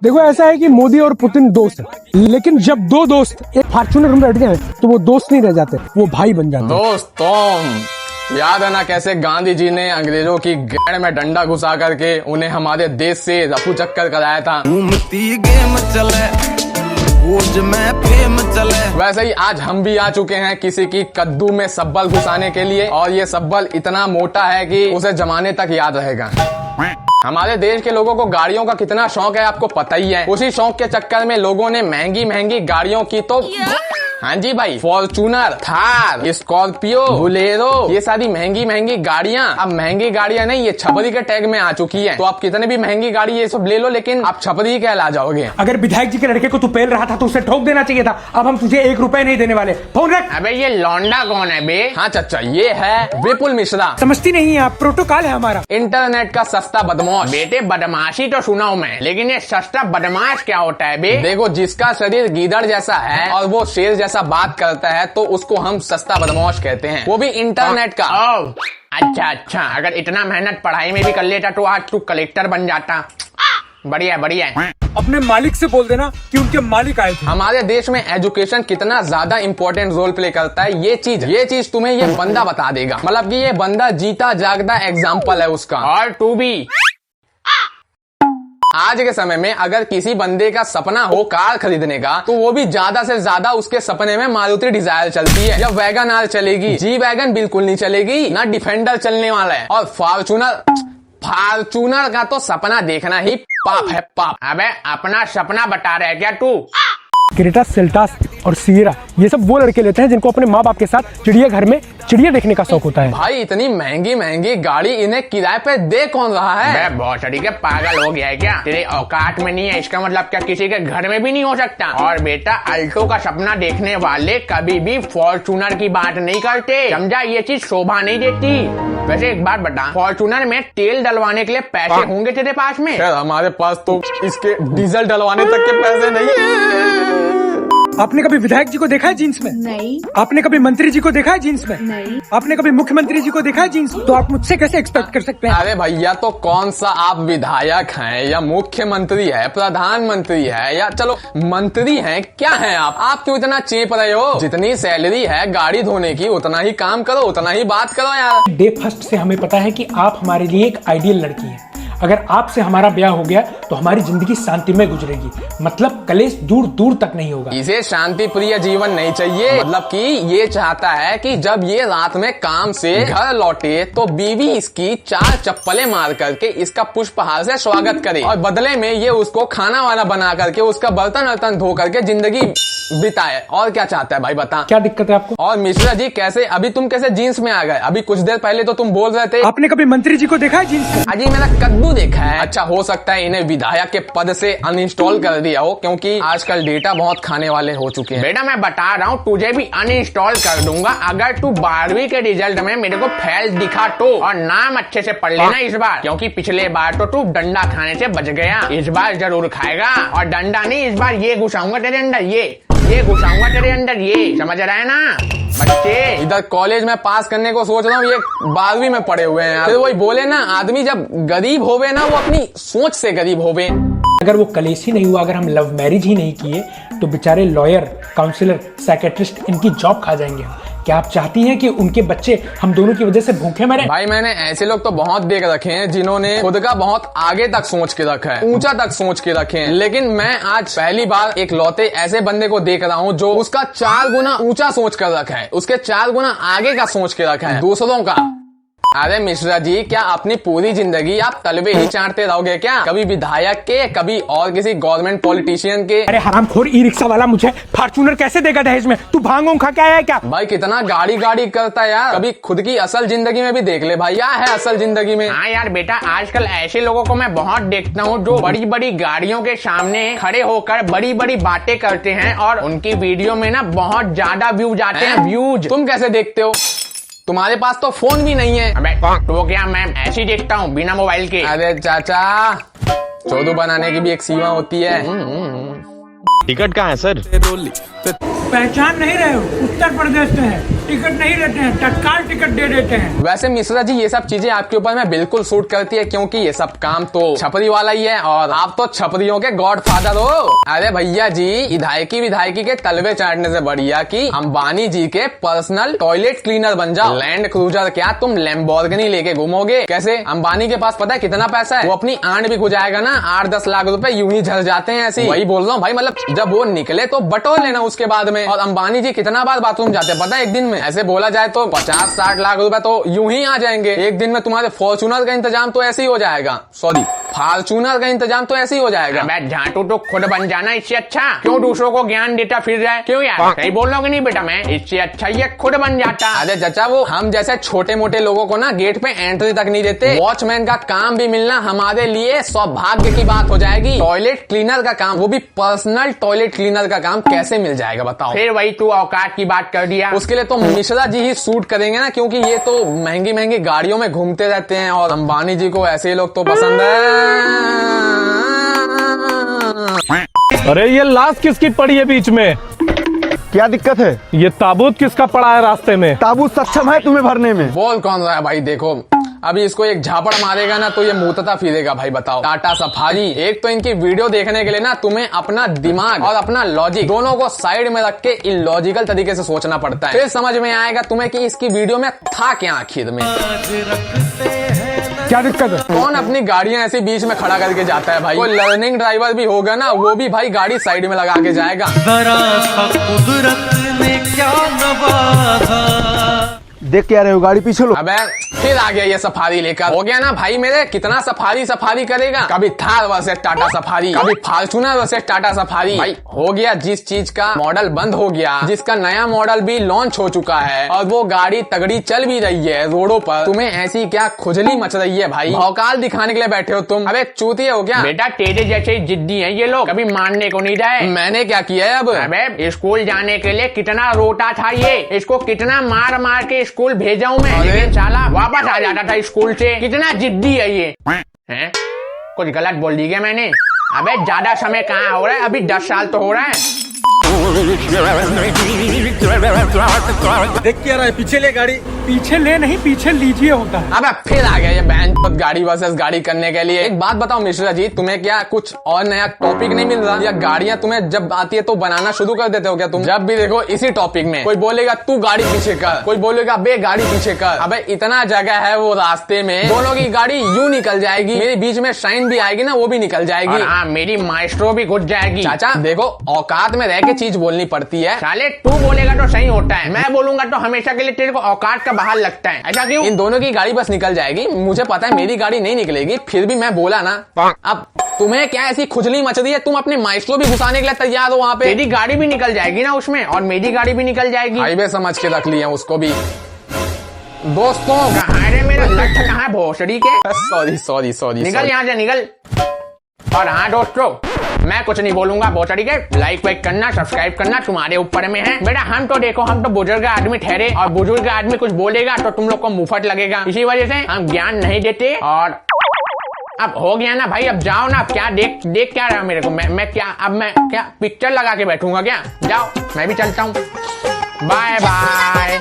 देखो ऐसा है कि मोदी और पुतिन दोस्त हैं, लेकिन जब दो दोस्त एक फॉर्च्यूनर में बैठ गए तो वो दोस्त नहीं रह जाते, वो भाई बन जाते हैं। दोस्तों, याद है ना कैसे गांधी जी ने अंग्रेजों की गैड़ में डंडा घुसा करके उन्हें हमारे देश से रफू चक्कर कराया था। गेम चले, में फेम चले। वैसे ही आज हम भी आ चुके हैं किसी की कद्दू में सब्बल घुसाने के लिए, और ये सब्बल इतना मोटा है कि उसे जमाने तक याद रहेगा। हमारे देश के लोगों को गाड़ियों का कितना शौक है आपको पता ही है। उसी शौक के चक्कर में लोगों ने महंगी महंगी गाड़ियों की तो हाँ जी भाई, फॉर्चूनर, थार, स्कॉर्पियो, बुलेरो, ये सारी महंगी महंगी गाड़ियां अब महंगी गाड़ियां नहीं, ये छपरी के टैग में आ चुकी है। तो आप कितने भी महंगी गाड़ी ये सब ले लो, लेकिन आप छपरी ही कहला जाओगे। अगर विधायक जी के लड़के को तू पेल रहा था तो उसे ठोक देना चाहिए था। अब हम तुझे 1 रुपए नहीं देने वाले। फोन रख। अबे ये लौंडा कौन है बे? हाँ चाचा, ये है विपुल मिश्रा। समझती नहीं है आप, प्रोटोकॉल है हमारा। इंटरनेट का सस्ता बदमाश। बेटे बदमाशी तो सुना हूं मैं, लेकिन ये सस्ता बदमाश क्या होता है बे? देखो, जिसका शरीर गीदड़ जैसा है और वो शेर जैसा बात करता है तो उसको हम सस्ता बदमाश कहते हैं, वो भी इंटरनेट का। अच्छा, अगर इतना मेहनत पढ़ाई में भी कर लेता तो आज तू कलेक्टर बन जाता। बढ़िया बढ़िया। अपने मालिक से बोल देना कि उनके मालिक आए थे। हमारे देश में एजुकेशन कितना ज्यादा इंपॉर्टेंट रोल प्ले करता है, ये चीज तुम्हें ये बंदा बता देगा। मतलब कि ये बंदा जीता जागता एग्जाम्पल है उसका। और तू भी आज के समय में अगर किसी बंदे का सपना हो कार खरीदने का, तो वो भी ज्यादा से ज्यादा उसके सपने में मारुति डिजायर चलती है, या वैगन आर चलेगी। जी वैगन बिल्कुल नहीं चलेगी, ना डिफेंडर चलने वाला है। और फॉर्चूनर का तो सपना देखना ही पाप है, पाप। अबे अपना सपना बता रहे क्या तू? क्रेटा, सेल्टॉस और सिएरा, ये सब वो लड़के लेते हैं जिनको अपने माँ बाप के साथ चिड़ियाघर में चिड़िया देखने का शौक होता है। भाई इतनी महंगी महंगी गाड़ी इन्हें किराए पे दे कौन रहा है? बहुत तरीके पागल हो गया है क्या? तेरे औकात में नहीं है, इसका मतलब क्या किसी के घर में भी नहीं हो सकता? और बेटा, अल्टो का सपना देखने वाले कभी भी फॉर्चूनर की बात नहीं करते, समझा? ये चीज शोभा नहीं देती। वैसे एक बात बता, फॉर्चूनर में तेल डलवाने के लिए पैसे होंगे तेरे पास में? हमारे पास तो इसके डीजल डलवाने तक के पैसे नहीं है। आपने कभी विधायक जी को देखा है जीन्स में? नहीं। आपने कभी मंत्री जी को देखा है जीन्स में? नहीं। आपने कभी मुख्यमंत्री जी को देखा है जीन्स में? तो आप मुझसे कैसे एक्सपेक्ट कर सकते हैं? अरे भैया, तो कौन सा आप विधायक हैं या मुख्यमंत्री है, प्रधानमंत्री है, या चलो मंत्री हैं, क्या हैं आप क्यों इतना चेप रहे हो? जितनी सैलरी है गाड़ी धोने की, उतना ही काम करो, उतना ही बात करो यार। डे फर्स्ट से हमें पता है कि आप हमारे लिए एक आइडियल लड़की है। अगर आपसे हमारा ब्याह हो गया तो हमारी जिंदगी शांति में गुजरेगी, मतलब कलेश दूर दूर तक नहीं होगा। इसे शांति प्रिय जीवन नहीं चाहिए, मतलब कि ये चाहता है कि जब ये रात में काम से घर लौटे तो बीवी इसकी 4 चप्पलें मार करके इसका पुष्पहार से स्वागत करे, और बदले में ये उसको खाना वाना बना करके उसका बर्तन वर्तन धो करके जिंदगी बिताए। और क्या चाहता है भाई, बता क्या दिक्कत है आपको? और मिश्रा जी, अभी तुम कैसे जीन्स में आ गए? अभी कुछ देर पहले तो तुम बोल रहे थे। आपने कभी मंत्री जी को देखा है जीन्स में? अजी मेरा कद्दू देखा है। अच्छा, हो सकता है इन्हें विधायक के पद से अनइंस्टॉल कर दिया हो, क्योंकि आजकल डेटा बहुत खाने वाले हो चुके हैं। बेटा मैं बता रहा हूँ, तुझे भी अनइंस्टॉल कर दूंगा अगर तू 12वीं के रिजल्ट में मेरे को फेल दिखा तो। और नाम अच्छे से पढ़ लेना इस बार, क्योंकि पिछले बार तो तू डंडा खाने से बच गया, इस बार जरूर खाएगा। और डंडा नहीं, इस बार ये घुसाऊंगा तेरे अंदर, ये घुसाऊंगा तेरे अंदर, ये समझ रहा है ना? बच्चे इधर कॉलेज में पास करने को सोच रहा हूँ, ये 12वीं में पढ़े हुए हैं। फिर वही बोले ना, आदमी जब गरीब होवे ना, वो अपनी सोच से गरीब होवे। अगर वो कलेश ही नहीं हुआ, अगर हम लव मैरिज ही नहीं किए, तो बेचारे लॉयर, काउंसलर, साइकेट्रिस्ट इनकी जॉब खा जाएंगे। क्या आप चाहती हैं कि उनके बच्चे हम दोनों की वजह से भूखे मरे? भाई मैंने ऐसे लोग तो बहुत देख रखे हैं जिन्होंने खुद का बहुत आगे तक सोच के रखा है, ऊंचा तक सोच के रखे हैं, लेकिन मैं आज पहली बार एक लौते ऐसे बंदे को देख रहा हूँ जो उसका 4 गुना ऊंचा सोच कर रखा है, उसके 4 गुना आगे का सोच के रखा है दूसरों का। अरे मिश्रा जी, क्या अपनी पूरी जिंदगी आप तलबे ही चाटते रहोगे क्या? कभी विधायक के, कभी और किसी गवर्नमेंट पॉलिटिशियन के। अरे हरामखोर ई रिक्शा वाला, मुझे फॉर्च्यूनर कैसे देगा दहेज में? तू भांग खा के आया है क्या? भाई कितना गाड़ी गाड़ी करता है यार, कभी खुद की असल जिंदगी में भी देख ले भाई, क्या है असल जिंदगी में। हाँ यार बेटा, आजकल ऐसे लोगों को मैं बहुत देखता हूँ जो बड़ी बड़ी गाड़ियों के सामने खड़े होकर बड़ी बड़ी बातें करते हैं, और उनकी वीडियो में ना बहुत ज्यादा व्यूज आते हैं। व्यूज तुम कैसे देखते हो? तुम्हारे पास तो फोन भी नहीं है। अबे तो क्या, मैं ऐसे ही देखता हूँ बिना मोबाइल के। अरे चाचा, चोदू बनाने की भी एक सीमा होती है। टिकट कहाँ है सर? पहचान नहीं रहे हो? उत्तर प्रदेश से है। टिकट नहीं देते हैं, तत्काल टिकट दे देते हैं। वैसे मिश्रा जी ये सब चीजें आपके ऊपर में बिल्कुल सूट करती है, क्योंकि ये सब काम तो छपरी वाला ही है और आप तो छपरियों के गॉड फादर हो। अरे भैया जी, विधायकी के तलवे चाटने से बढ़िया कि अंबानी जी के पर्सनल टॉयलेट क्लीनर बन जाओ। लैंड क्रूजर क्या, तुम लैम्बोर्गिनी लेके घूमोगे? कैसे? अंबानी के पास पता है कितना पैसा है? वो अपनी आंट भी गुजाएगा ना, 8-10 लाख रुपए यूं ही झड़ जाते हैं ऐसे। वही बोल रहा हूँ भाई, मतलब जब वो निकले तो बटोर लेना उसके बाद में। और अंबानी जी कितना बार बाथरूम जाते हैं पता है एक दिन में? ऐसे बोला जाए तो 50-60 लाख रुपए तो यूं ही आ जाएंगे एक दिन में। तुम्हारे फॉर्चूनर का इंतजाम तो ऐसे ही हो जाएगा, सॉरी फॉर्चूनर का इंतजाम तो ऐसे ही हो जाएगा। मैं झाटू तो खुद बन जाना, इससे अच्छा क्यों दूसरों को ज्ञान देता फिर जाए? क्यों यार, सही बोल रहा हूँ कि नहीं बेटा मैं? इससे अच्छा ये खुद बन जाता। अरे चाचा, वो हम जैसे छोटे मोटे लोगों को ना गेट पे एंट्री तक नहीं देते। वॉचमैन का काम भी मिलना हमारे लिए सौभाग्य की बात हो जाएगी। टॉयलेट क्लीनर का काम, वो भी पर्सनल टॉयलेट क्लीनर का काम कैसे मिल जाएगा बताओ? फिर वही तू औकात की बात कर दिया। उसके लिए तो मिश्रा जी ही सूट करेंगे ना, क्योंकि ये तो महंगी महंगी गाड़ियों में घूमते रहते हैं और अंबानी जी को ऐसे लोग तो पसंद है। अरे ये लाश किसकी पड़ी है बीच में? क्या दिक्कत है? ये ताबूत किसका पड़ा है रास्ते में? ताबूत सक्षम है तुम्हें भरने में? बोल कौन रहा है भाई? देखो अभी इसको एक झापड़ मारेगा ना तो ये मुंहतता फिरेगा भाई। बताओ, टाटा सफारी। एक तो इनकी वीडियो देखने के लिए ना तुम्हें अपना दिमाग और अपना लॉजिक दोनों को साइड में रख के इलॉजिकल तरीके से सोचना पड़ता है, फिर समझ में आएगा तुम्हें कि इसकी वीडियो में था क्या आखिर में। क्या दिक्कत है? कौन अपनी गाड़ियां ऐसे बीच में खड़ा करके जाता है भाई? कोई लर्निंग ड्राइवर भी होगा ना, वो भी भाई गाड़ी साइड में लगा के जाएगा। कुदरत ने क्या नवाजा। देख क्या रहे हो, गाड़ी पीछे लो। अबे फिर आ गया ये सफारी लेकर। हो गया ना भाई मेरे, कितना सफारी करेगा? कभी थार वर्सेस टाटा सफारी, कभी फॉर्च्यूनर वर्सेस टाटा सफारी। भाई हो गया, जिस चीज का मॉडल बंद हो गया, जिसका नया मॉडल भी लॉन्च हो चुका है और वो गाड़ी तगड़ी चल भी रही है रोडों पर, तुम्हें ऐसी क्या खुजली मच रही है भाई? भौकाल दिखाने के लिए बैठे हो तुम? अबे चूतिए हो क्या? बेटा तेरे जैसे जिद्दी है ये लोग, कभी मानने को नहीं रहे। मैंने क्या किया है अब? अबे स्कूल जाने के लिए कितना रोता था ये, इसको कितना मार मार के स्कूल भेजा हूँ मैं, लेकिन साला वापस आ जाता था स्कूल से। कितना जिद्दी है ये हैं? कुछ गलत बोल दी क्या मैंने? अबे ज्यादा समय कहाँ हो रहा है, अभी 10 साल तो हो रहा है। देख क्या रहा है? पीछे ले गाड़ी। पीछे ले नहीं, पीछे लीजिए होता है। अबे फिर आ गया ये बहन गाड़ी वर्सेस गाड़ी करने के लिए। एक बात बताओ मिश्रा जी, तुम्हें क्या कुछ और नया टॉपिक नहीं मिल रहा? या गाड़ियां तुम्हें जब आती है तो बनाना शुरू कर देते हो क्या तुम? जब भी देखो इसी टॉपिक में कोई बोलेगा तू गाड़ी पीछे कर, कोई बोलेगा बे गाड़ी पीछे कर। अबे इतना जगह है वो रास्ते में, दोनों की गाड़ी यूं निकल जाएगी, मेरे बीच में शाइन भी आएगी ना, वो भी निकल जाएगी। हाँ, मेरी माइस्ट्रो भी घुस जाएगी। चाचा देखो, औकात में रह के चीज बोलनी पड़ती है। साले तू बोलेगा तो सही होता है, मैं बोलूंगा तो हमेशा के लिए तेरे को औकात का बाहर लगता है। ऐसा क्यों? इन दोनों की गाड़ी बस निकल जाएगी, मुझे पता है मेरी गाड़ी नहीं निकलेगी, फिर भी मैं बोला ना। अब तुम्हें क्या ऐसी खुजली मच रही है, तुम अपने माइस्ट्रो भी घुसाने के लिए तैयार हो वहाँ पे? तेरी गाड़ी भी निकल जाएगी ना उसमें, और मेरी गाड़ी भी निकल जाएगी। हाईवे समझ के रख लिया उसको भी। दोस्तों कहाँ मेरा लठ कहाँ है भोसड़ी के? सॉरी निकल यहाँ से निकल। और हाँ दोस्तों, मैं कुछ नहीं बोलूंगा भोसड़ी के, लाइक वाइक करना, सब्सक्राइब करना तुम्हारे ऊपर में है बेटा। हम तो देखो, हम तो बुजुर्ग आदमी ठहरे, और बुजुर्ग आदमी कुछ बोलेगा तो तुम लोग को मुफ्त लगेगा, इसी वजह से हम ज्ञान नहीं देते। और अब हो गया ना भाई, अब जाओ ना। अब क्या देख क्या रहा मेरे को? मैं क्या अब मैं क्या पिक्चर लगा के बैठूंगा क्या? जाओ मैं भी चलता हूँ, बाय बाय।